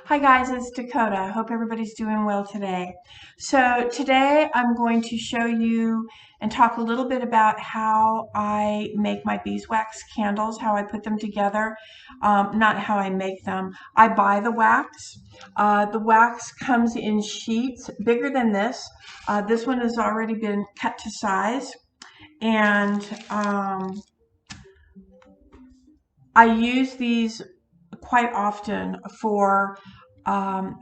Hi guys, it's Dakota. I hope everybody's doing well today. So today I'm going to show you and talk a little bit about how I make my beeswax candles, how I put them together, not how I make them. I buy the wax. The wax comes in sheets bigger than this. This one has already been cut to size, and I use these quite often for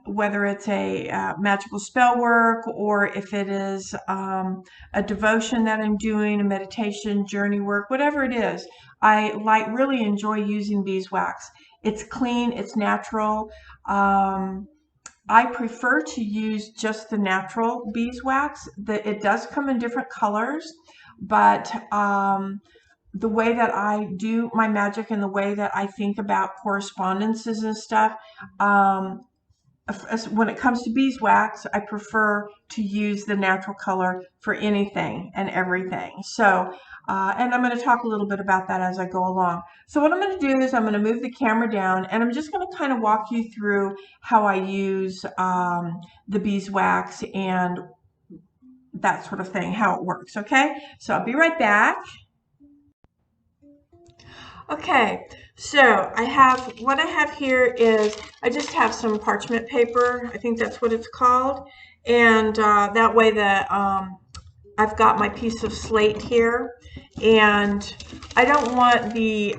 whether it's a magical spell work or if it is a devotion that I'm doing, a meditation, journey work, whatever it is. I really enjoy using beeswax. It's clean, it's natural. I prefer to use just the natural beeswax. It does come in different colors, but the way that I do my magic and the way that I think about correspondences and stuff, when it comes to beeswax, I prefer to use the natural color for anything and everything. So, and I'm going to talk a little bit about that as I go along. So what I'm going to do is I'm going to move the camera down and I'm just going to kind of walk you through how I use the beeswax and that sort of thing, how it works. Okay, so I'll be right back. Okay, so what I have here is I just have some parchment paper. I think that's what it's called, and that way I've got my piece of slate here, and I don't want the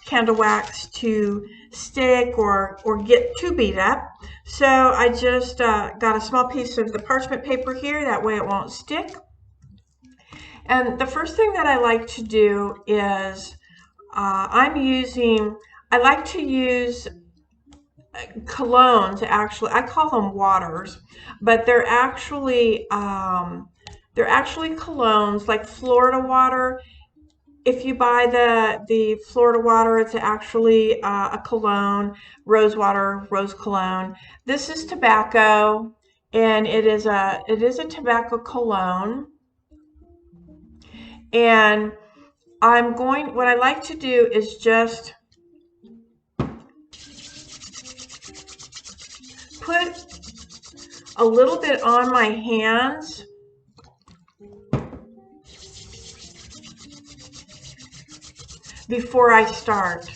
candle wax to stick or get too beat up. So I just got a small piece of the parchment paper here. That way it won't stick. And the first thing that I like to do is I like to use colognes. Actually, I call them waters, but they're actually colognes like Florida water. If you buy the Florida water, it's actually a cologne, rose water, rose cologne. This is tobacco, and it is a tobacco cologne. And what I like to do is just put a little bit on my hands before I start,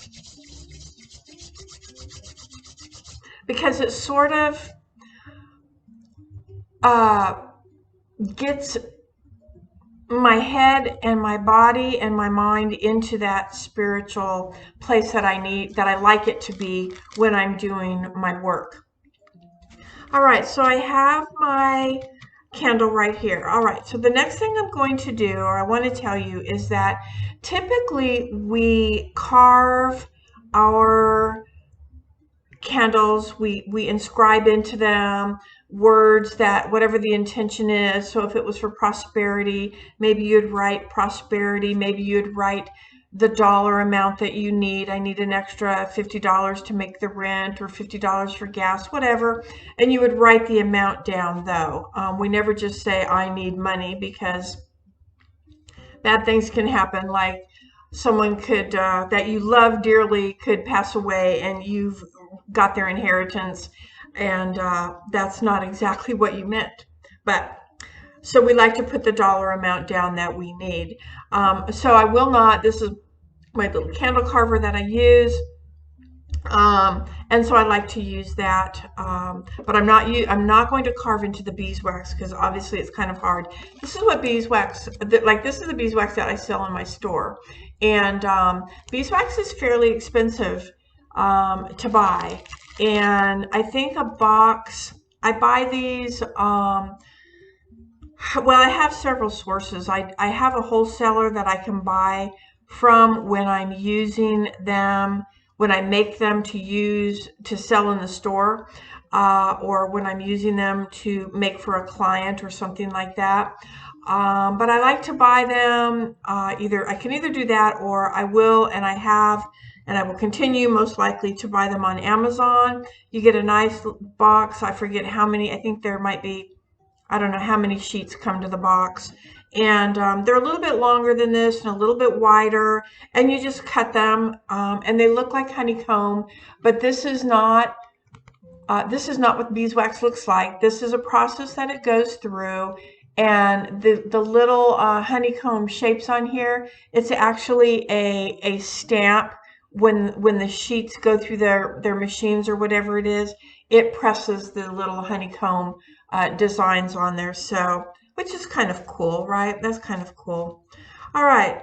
because it sort of gets my head and my body and my mind into that spiritual place that I like it to be when I'm doing my work. All right, so I have my candle right here. All right, so the next thing I'm going to do, or I want to tell you, is that typically we carve our candles, we inscribe into them words that whatever the intention is. So if it was for prosperity, maybe you'd write prosperity, maybe you'd write the dollar amount that you need. I need an extra $50 to make the rent, or $50 for gas, whatever. And you would write the amount down, though. We never just say I need money, because bad things can happen, like someone could that you love dearly could pass away and you've got their inheritance, and that's not exactly what you meant. But so we like to put the dollar amount down that we need. So I will not, this is my little candle carver that I use. And so I like to use that, but I'm not going to carve into the beeswax, because obviously it's kind of hard. This is what beeswax, this is the beeswax that I sell in my store, and beeswax is fairly expensive to buy, and I think a box, I buy these, well, I have several sources. I have a wholesaler that I can buy from when I'm using them, when I make them to sell in the store, or when I'm using them to make for a client or something like that. But I like to buy them, I can either do that, or I will, and I will continue most likely to buy them on Amazon. You get a nice box. I forget how many, I think there might be, I don't know how many sheets come to the box. And they're a little bit longer than this and a little bit wider. And you just cut them, and they look like honeycomb. But this is not This is not what beeswax looks like. This is a process that it goes through, and the little honeycomb shapes on here, it's actually a stamp. When the sheets go through their machines or whatever it is, it presses the little honeycomb designs on there. So, which is kind of cool, right? That's kind of cool. All right.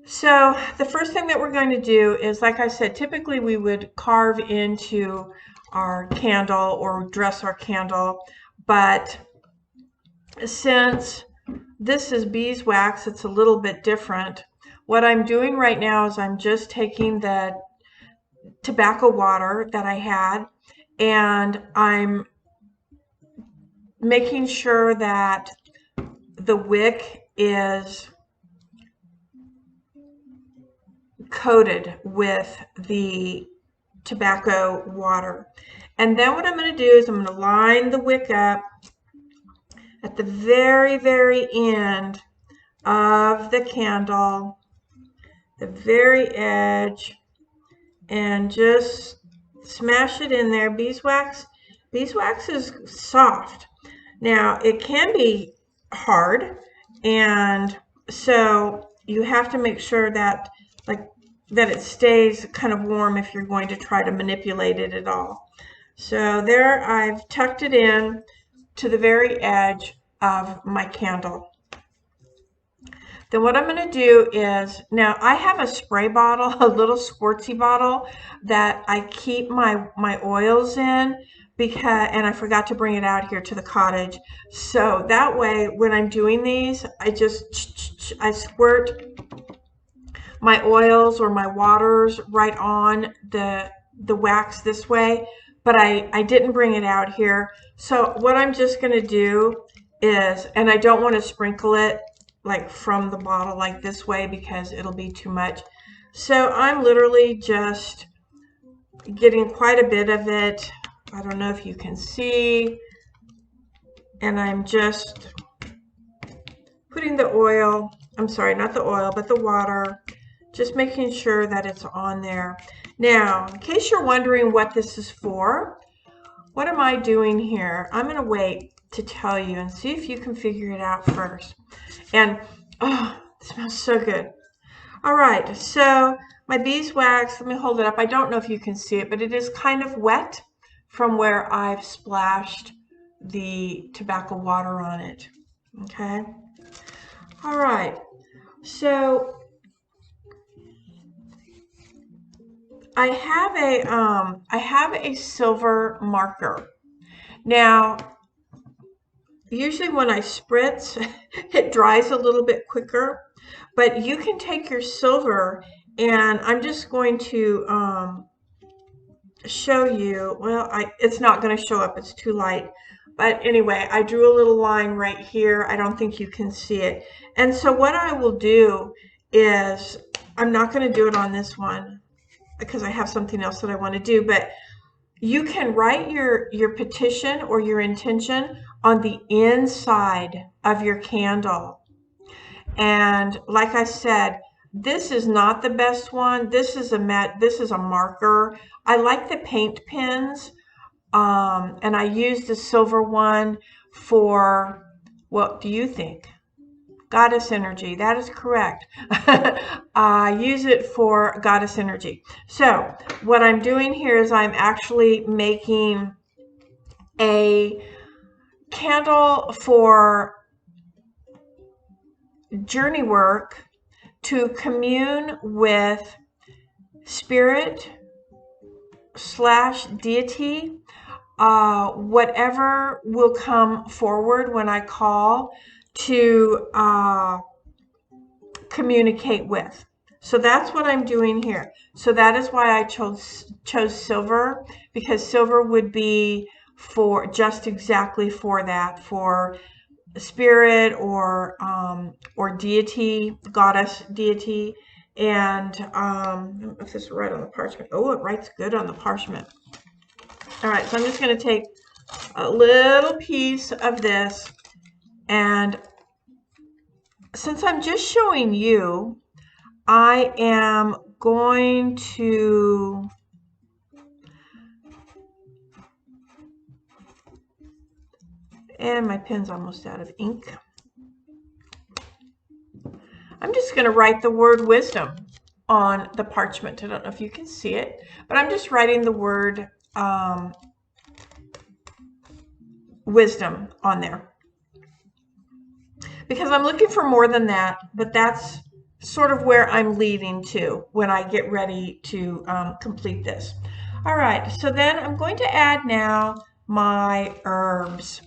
So the first thing that we're going to do is, like I said, typically we would carve into our candle or dress our candle, but since this is beeswax, it's a little bit different. What I'm doing right now is I'm just taking the tobacco water that I had, and I'm making sure that the wick is coated with the tobacco water. And then what I'm going to do is I'm going to line the wick up at the very, very end of the candle, the very edge, and just smash it in there. Beeswax is soft. Now it can be hard, and so you have to make sure that that it stays kind of warm if you're going to try to manipulate it at all. So there, I've tucked it in to the very edge of my candle. Then what I'm going to do is, now I have a spray bottle, a little squirtsy bottle that I keep my oils in, because, and I forgot to bring it out here to the cottage. So that way, when I'm doing these, I squirt my oils or my waters right on the wax this way, but I didn't bring it out here. So what I'm just going to do is, and I don't want to sprinkle it like from the bottle like this way because it'll be too much. So I'm literally just getting quite a bit of it. I don't know if you can see, and I'm just putting the oil, I'm sorry, not the oil, but the water, just making sure that it's on there. Now, in case you're wondering what this is for, what am I doing here? I'm going to wait to tell you and see if you can figure it out first. And, oh, it smells so good. All right, so my beeswax, let me hold it up. I don't know if you can see it, but it is kind of wet from where I've splashed the tobacco water on it. Okay. All right, so I have a silver marker. Now, usually when I spritz, it dries a little bit quicker, but you can take your silver, and I'm just going to show you. Well, it's not going to show up, it's too light. But anyway, I drew a little line right here. I don't think you can see it. And so what I will do is, I'm not going to do it on this one because I have something else that I want to do, but you can write your petition or your intention on the inside of your candle. And like I said, this is not the best one. This is a marker. I like the paint pens, and I used the silver one for, what do you think? Goddess energy. That is correct. I use it for goddess energy. So what I'm doing here is I'm actually making a candle for journey work to commune with spirit / deity, whatever will come forward when I call to communicate with. So that's what I'm doing here. So that is why I chose silver, because silver would be for just exactly for that, for spirit or deity, goddess deity. And if this is right on the parchment. Oh, it writes good on the parchment. All right, so I'm just going to take a little piece of this, and since I'm just showing you, I am going to And my pen's almost out of ink. I'm just going to write the word wisdom on the parchment. I don't know if you can see it, but I'm just writing the word wisdom on there, because I'm looking for more than that, but that's sort of where I'm leading to when I get ready to complete this. All right, so then I'm going to add now my herbs.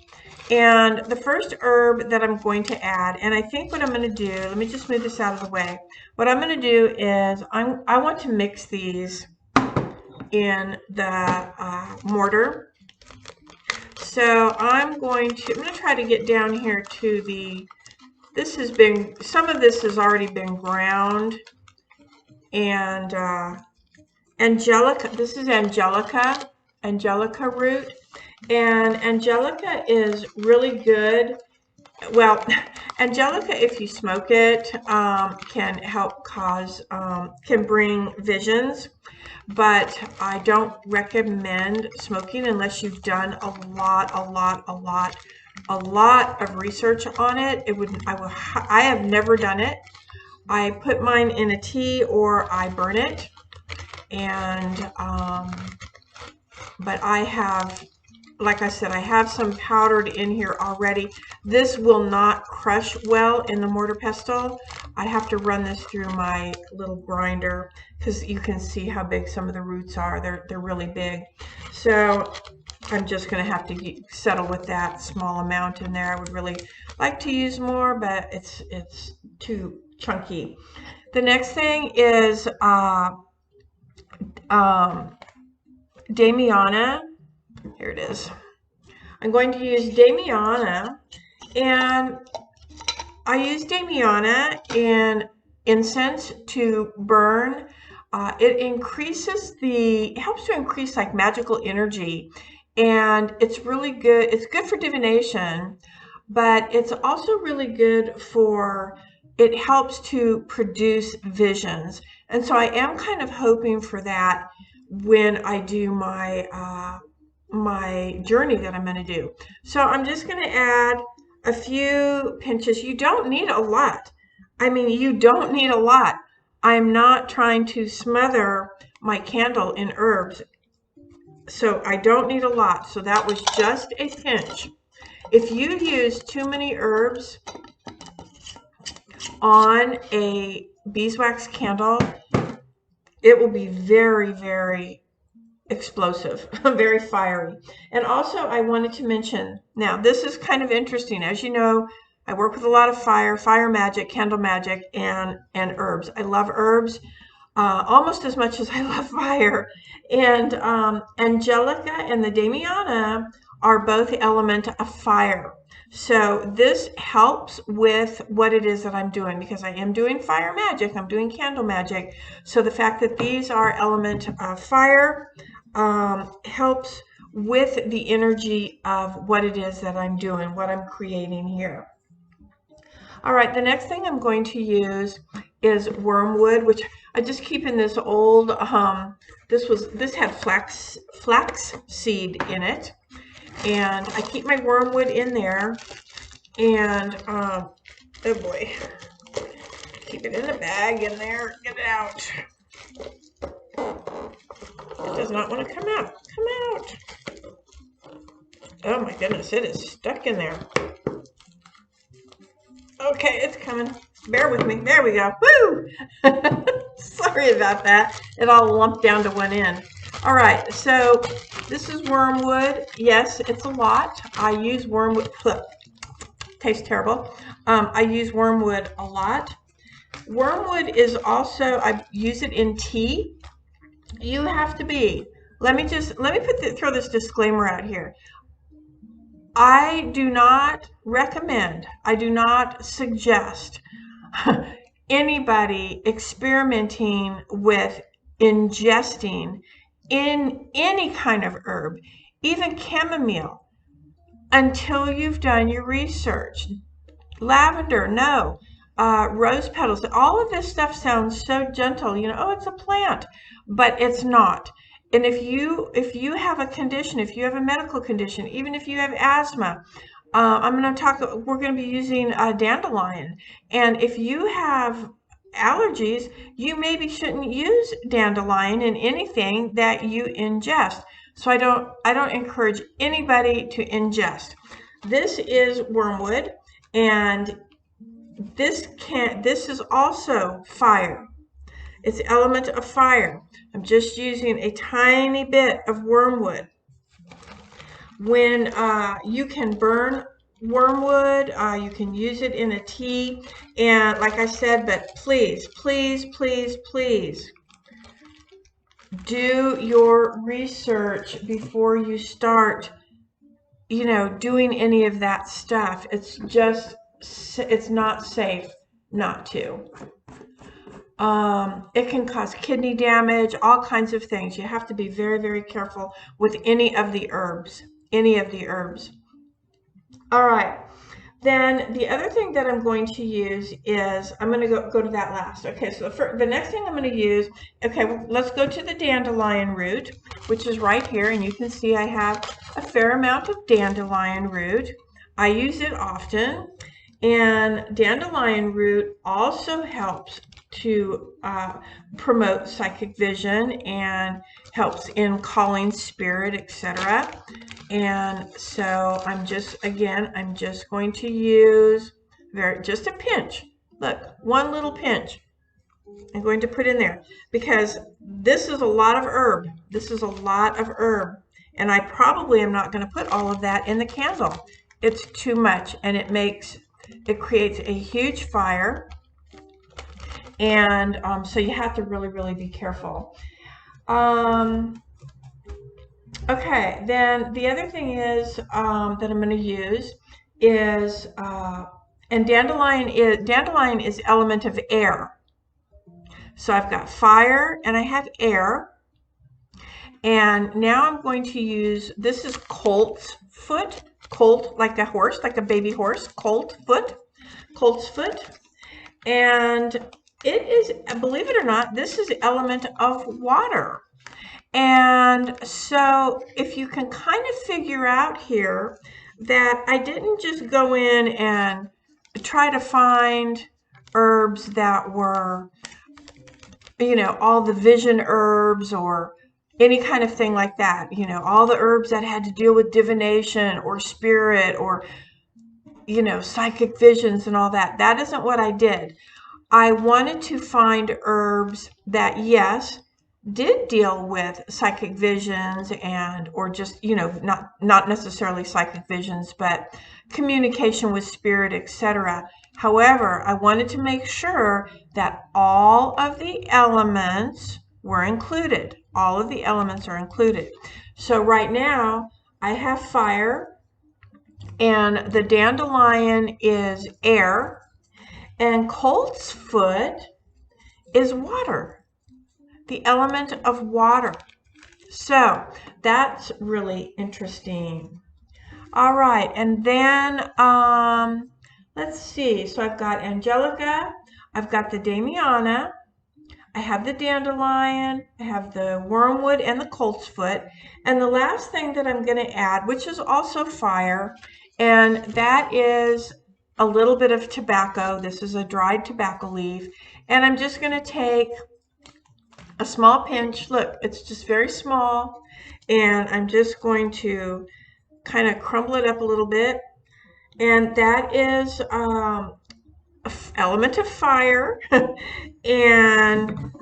And the first herb that I'm going to add, and I think what I'm going to do, let me just move this out of the way. What I'm going to do is I want to mix these in the mortar. So I'm going to try to get down here to the, this has been, some of this has already been ground. And Angelica, this is Angelica root. And Angelica is really good. Well, Angelica, if you smoke it, can help cause, can bring visions. But I don't recommend smoking unless you've done a lot of research on it. I have never done it. I put mine in a tea or I burn it. And, but I have, like I said, I have some powdered in here already. This will not crush well in the mortar pestle. I have to run this through my little grinder because you can see how big some of the roots are. They're really big. So I'm just going to have to settle with that small amount in there. I would really like to use more, but it's too chunky. The next thing is Damiana. Here it is. I'm going to use Damiana, and I use Damiana in incense to burn. It helps to increase like magical energy, and it's really good. It's good for divination, but it's also really good for, it helps to produce visions. And so I am kind of hoping for that when I do my my journey that I'm going to do. So I'm just going to add a few pinches. You don't need a lot. I mean, you don't need a lot. I'm not trying to smother my candle in herbs, so I don't need a lot. So that was just a pinch. If you use too many herbs on a beeswax candle, it will be very, very explosive, very fiery. And also I wanted to mention, now this is kind of interesting. As you know, I work with a lot of fire magic, candle magic, and herbs. I love herbs almost as much as I love fire. And Angelica and the Damiana are both element of fire. So this helps with what it is that I'm doing, because I am doing fire magic, I'm doing candle magic. So the fact that these are element of fire helps with the energy of what it is that I'm doing, what I'm creating here. All right, the next thing I'm going to use is wormwood, which I just keep in this old, this had flax seed in it. And I keep my wormwood in there, and oh boy, keep it in the bag in there, get it out. It does not want to come out. Come out. Oh my goodness, it is stuck in there. Okay, it's coming. Bear with me. There we go. Woo! Sorry about that. It all lumped down to one end. All right, so this is wormwood. Yes, it's a lot. I use wormwood. Tastes terrible. I use wormwood a lot. Wormwood is also, I use it in tea. You have to be, let me throw this disclaimer out here. I do not recommend, I do not suggest anybody experimenting with ingesting in any kind of herb, even chamomile, until you've done your research. Lavender, no. Rose petals, all of this stuff sounds so gentle, you know, oh, it's a plant, but it's not. And if you have a condition, if you have a medical condition, even if you have asthma, we're going to be using dandelion. And if you have allergies, you maybe shouldn't use dandelion in anything that you ingest. So I don't encourage anybody to ingest. This is wormwood, and this is also fire. It's the element of fire. I'm just using a tiny bit of wormwood. When you can burn wormwood, you can use it in a tea, and like I said, but please, please, please, please do your research before you start, doing any of that stuff. It's not safe not to. It can cause kidney damage, all kinds of things. You have to be very, very careful with any of the herbs. Any of the herbs. All right. Then the other thing that I'm going to use is, I'm going to go to that last. Okay, so the next thing I'm going to use, okay, well, let's go to the dandelion root, which is right here. And you can see I have a fair amount of dandelion root. I use it often. And dandelion root also helps to promote psychic vision and helps in calling spirit, etc. And so I'm just going to use just a pinch. Look, one little pinch. I'm going to put in there because this is a lot of herb. This is a lot of herb. And I probably am not going to put all of that in the candle. It's too much, and it creates a huge fire. And so you have to really, really be careful. Okay, then the other thing is that I'm going to use is, and dandelion is element of air. So I've got fire and I have air. And now I'm going to use, this is colt's foot, colt like a horse, like a baby horse, colt's foot. And it is, believe it or not, this is element of water. And so if you can kind of figure out here that I didn't just go in and try to find herbs that were, all the vision herbs or any kind of thing like that, all the herbs that had to deal with divination or spirit or, psychic visions and all that. That isn't what I did. I wanted to find herbs that, yes, did deal with psychic visions or just, not necessarily psychic visions, but communication with spirit, etc. However, I wanted to make sure that all of the elements were included. All of the elements are included. So right now I have fire, and the dandelion is air, and colt's foot is water, the element of water. So that's really interesting. All right, and then let's see. So I've got Angelica, I've got the Damiana, I have the dandelion, I have the wormwood and the colt's foot. And the last thing that I'm going to add, which is also fire, and that is a little bit of tobacco. This is a dried tobacco leaf. And I'm just going to take a small pinch. Look, it's just very small. And I'm just going to kind of crumble it up a little bit. And that is element of fire. And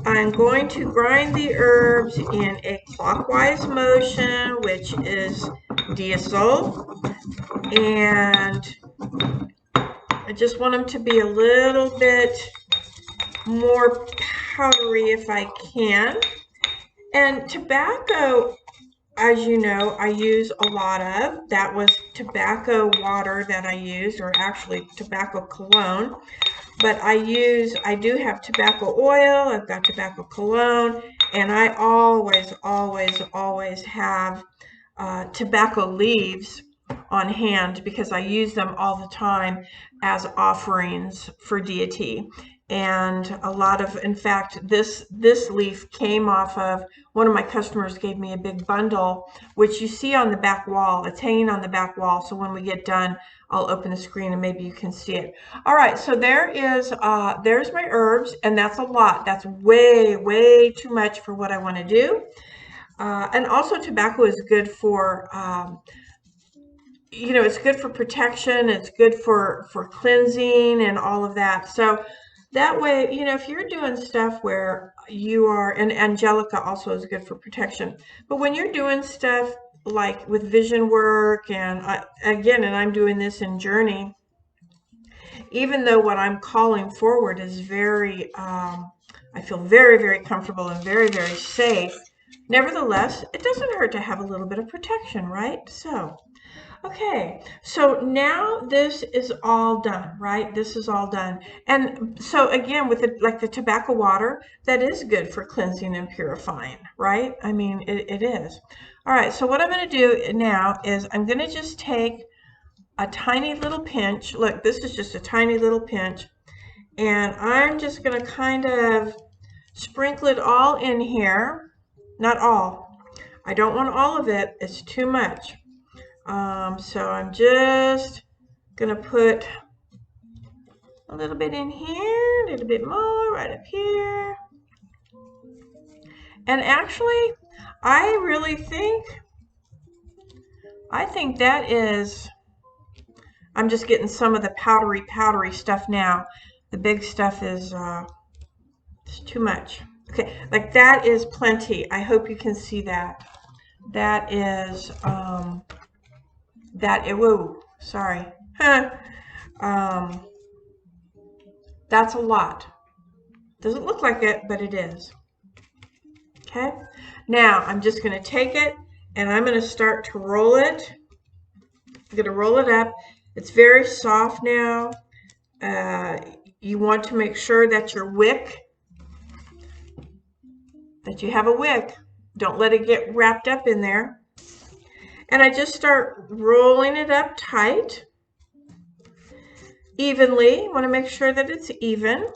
I'm going to grind the herbs in a clockwise motion, which is diesel. And I just want them to be a little bit more powdery if I can. And tobacco, as you know, I use a lot of. That was tobacco water that I used, or actually tobacco cologne. But I do have tobacco oil, I've got tobacco cologne, and I always, always, always have tobacco leaves on hand because I use them all the time as offerings for deity. And a lot of, in fact, this leaf came off of, one of my customers gave me a big bundle, which you see on the back wall. It's hanging on the back wall. So when we get done, I'll open the screen and maybe you can see it. All right, so there's my herbs, and that's a lot. That's way too much for what I want to do. And also tobacco is good for, it's good for protection. It's good for cleansing and all of that. So that way, if you're doing stuff where you are, and Angelica also is good for protection, but when you're doing stuff like with vision work, and I'm doing this in Journey, even though what I'm calling forward is very, I feel very comfortable and very safe, nevertheless, it doesn't hurt to have a little bit of protection, right? So, okay, so now this is all done, right? This is all done. And so again, with like the tobacco water, that is good for cleansing and purifying, right? I mean, it is. All right, so what I'm going to do now is I'm going to just take a tiny little pinch. Look, this is just a tiny little pinch. And I'm just going to kind of sprinkle it all in here. Not all. I don't want all of it. It's too much. So I'm just going to put a little bit in here, a little bit more right up here. And actually, I think that is, I'm just getting some of the powdery stuff now. The big stuff is it's too much. Okay, like that is plenty. I hope you can see that. That is, whoa, sorry. That's a lot. Doesn't look like it, but it is. Okay, now I'm just going to take it and I'm going to start to roll it. I'm going to roll it up. It's very soft now. You want to make sure that your wick, that you have a wick. Don't let it get wrapped up in there. And I just start rolling it up tight, evenly. Want to make sure that it's even.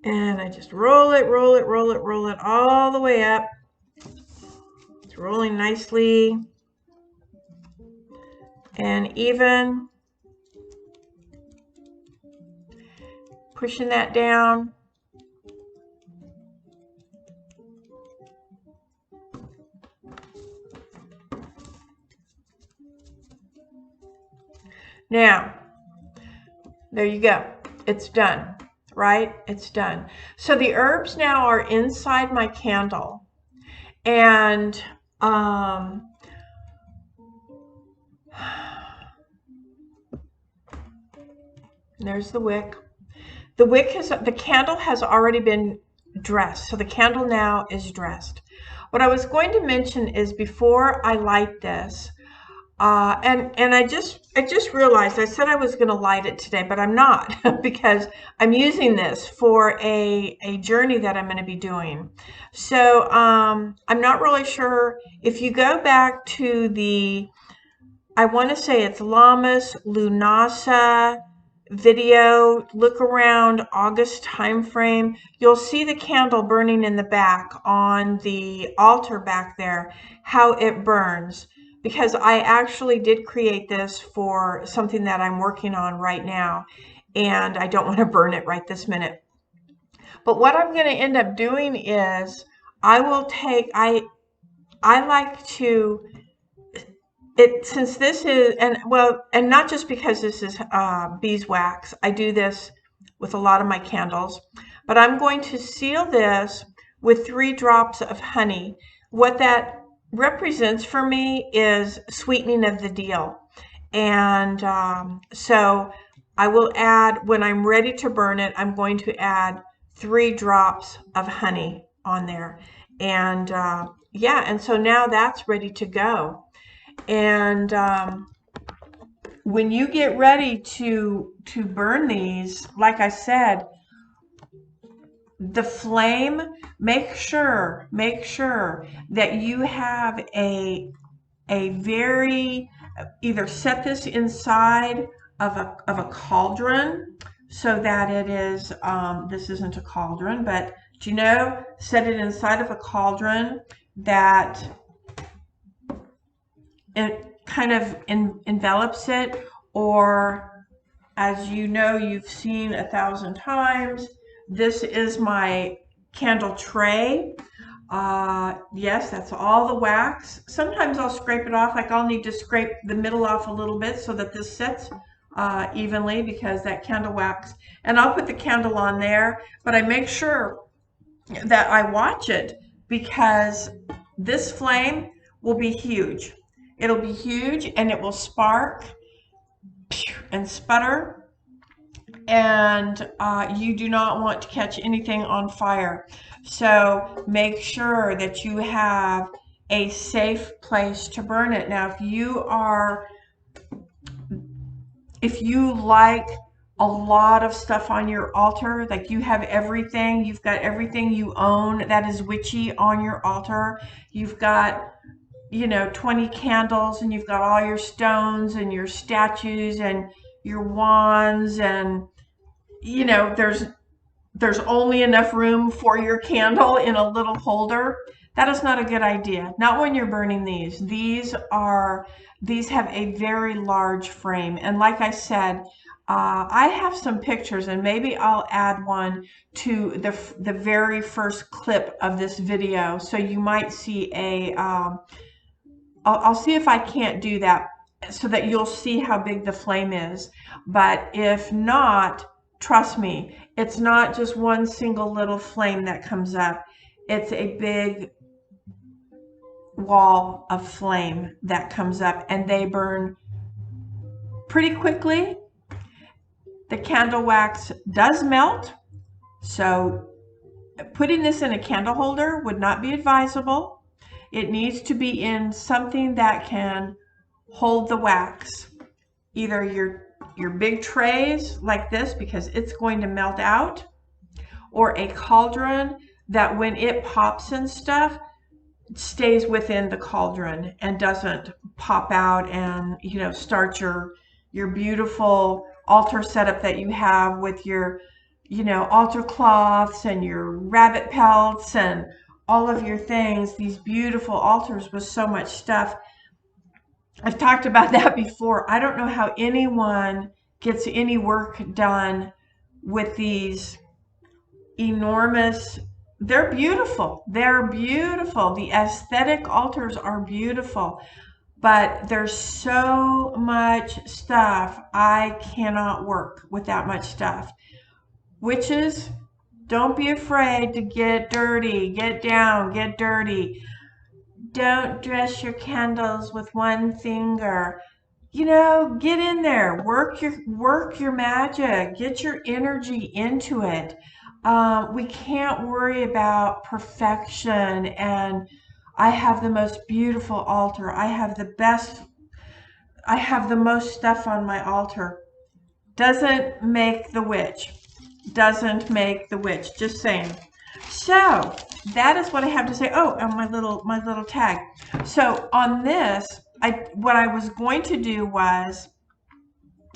And I just roll it all the way up. It's rolling nicely and even. Pushing that down. Now, there you go. It's done, right? It's done. So the herbs now are inside my candle. And there's the wick. The candle has already been dressed. So the candle now is dressed. What I was going to mention is before I light this, and I just realized I said I was going to light it today, but I'm not because I'm using this for a journey that I'm going to be doing. So I'm not really sure if you go back to I want to say it's Llamas Lunasa video, look around August time frame, you'll see the candle burning in the back on the altar back there, how it burns, because I actually did create this for something that I'm working on right now, and I don't want to burn it right this minute. But what I'm going to end up doing is I will take, I like to, since this is, and not just because this is beeswax, I do this with a lot of my candles, but I'm going to seal this with 3 drops of honey. What that represents for me is sweetening of the deal. And so I will add, when I'm ready to burn it, I'm going to add 3 drops of honey on there. And yeah, and so now that's ready to go. And when you get ready to burn these, like I said, the flame, make sure that you have a a very, either set this inside of a cauldron so that it is, this isn't a cauldron, but do you know, set it inside of a cauldron that it kind of envelops it, or as you know, you've seen 1,000 times, this is my candle tray. Yes, that's all the wax. Sometimes I'll scrape it off, like I'll need to scrape the middle off a little bit so that this sits evenly, because that candle wax, and I'll put the candle on there, but I make sure that I watch it, because this flame will be huge. It'll be huge and it will spark and sputter, and you do not want to catch anything on fire. So make sure that you have a safe place to burn it. Now, if you like a lot of stuff on your altar, like you have everything, you've got everything you own that is witchy on your altar, you've got, you know, 20 candles, and you've got all your stones and your statues and your wands, and you know, there's only enough room for your candle in a little holder. That is not a good idea. Not when you're burning these. These have a very large frame, and like I said, I have some pictures, and maybe I'll add one to the very first clip of this video, so you might see a I'll see if I can't do that so that you'll see how big the flame is. But if not, trust me, it's not just one single little flame that comes up. It's a big wall of flame that comes up, and they burn pretty quickly. The candle wax does melt, so putting this in a candle holder would not be advisable. It needs to be in something that can hold the wax. Either your big trays like this, because it's going to melt out, or a cauldron that when it pops and stuff, stays within the cauldron and doesn't pop out and, you know, start your beautiful altar setup that you have with your, you know, altar cloths and your rabbit pelts and all of your things, these beautiful altars with so much stuff. I've talked about that before. I don't know how anyone gets any work done with these enormous, they're beautiful. They're beautiful. The aesthetic altars are beautiful, but there's so much stuff. I cannot work with that much stuff. Witches, don't be afraid to get dirty, get down, get dirty. Don't dress your candles with one finger. You know, get in there, work your magic, get your energy into it. We can't worry about perfection. And I have the most beautiful altar. I have the most stuff on my altar. Doesn't make the witch. Doesn't make the witch. Just saying. So that is what I have to say. Oh, and my little tag. So on this, what I was going to do was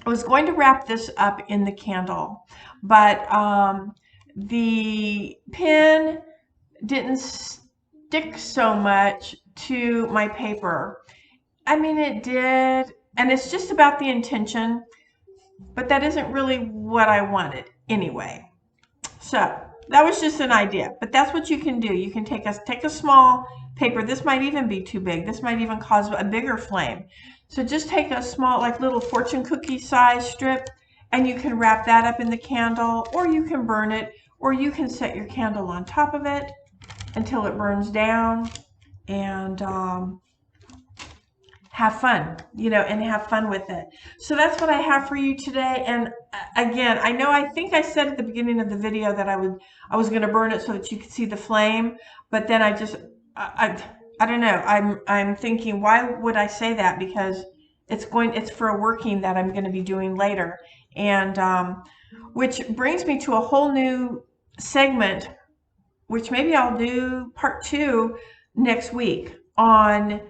I was going to wrap this up in the candle, but the pin didn't stick so much to my paper. I mean, it did, and it's just about the intention, but that isn't really what I wanted anyway. So that was just an idea, but that's what you can do. You can take a small paper. This might even be too big. This might even cause a bigger flame. So just take a small, like little fortune cookie size strip, and you can wrap that up in the candle, or you can burn it, or you can set your candle on top of it until it burns down, and have fun, you know, and have fun with it. So that's what I have for you today. And again, I think I said at the beginning of the video that I was going to burn it so that you could see the flame, but then I don't know. I'm thinking, why would I say that? Because it's for a working that I'm going to be doing later. And which brings me to a whole new segment, which maybe I'll do part 2 next week, on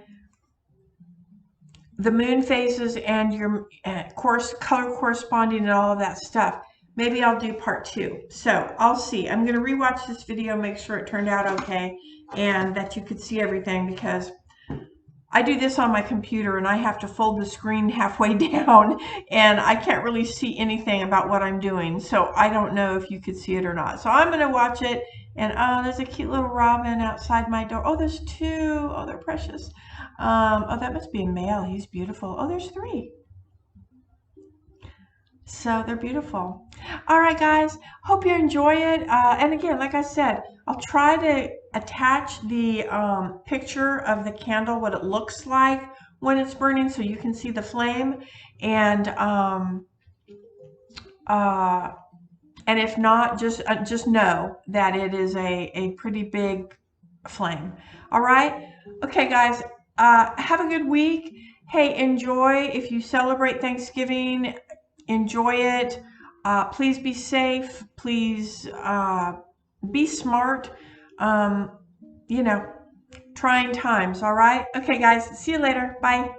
the moon phases and your course color corresponding and all of that stuff. Maybe I'll do part 2. So I'll see. I'm going to rewatch this video, make sure it turned out okay and that you could see everything, because I do this on my computer and I have to fold the screen halfway down and I can't really see anything about what I'm doing. So I don't know if you could see it or not. So I'm going to watch it. And oh, there's a cute little robin outside my door. Oh, there's 2. Oh, they're precious. Oh, that must be a male. He's beautiful. Oh, there's 3. So they're beautiful. All right, guys. Hope you enjoy it. And again, like I said, I'll try to attach the picture of the candle, what it looks like when it's burning, so you can see the flame. And if not, just know that it is a pretty big flame. All right. Okay, guys. Have a good week. Hey, enjoy. If you celebrate Thanksgiving, enjoy it. Please be safe. Please be smart. You know, trying times. All right. Okay, guys. See you later. Bye.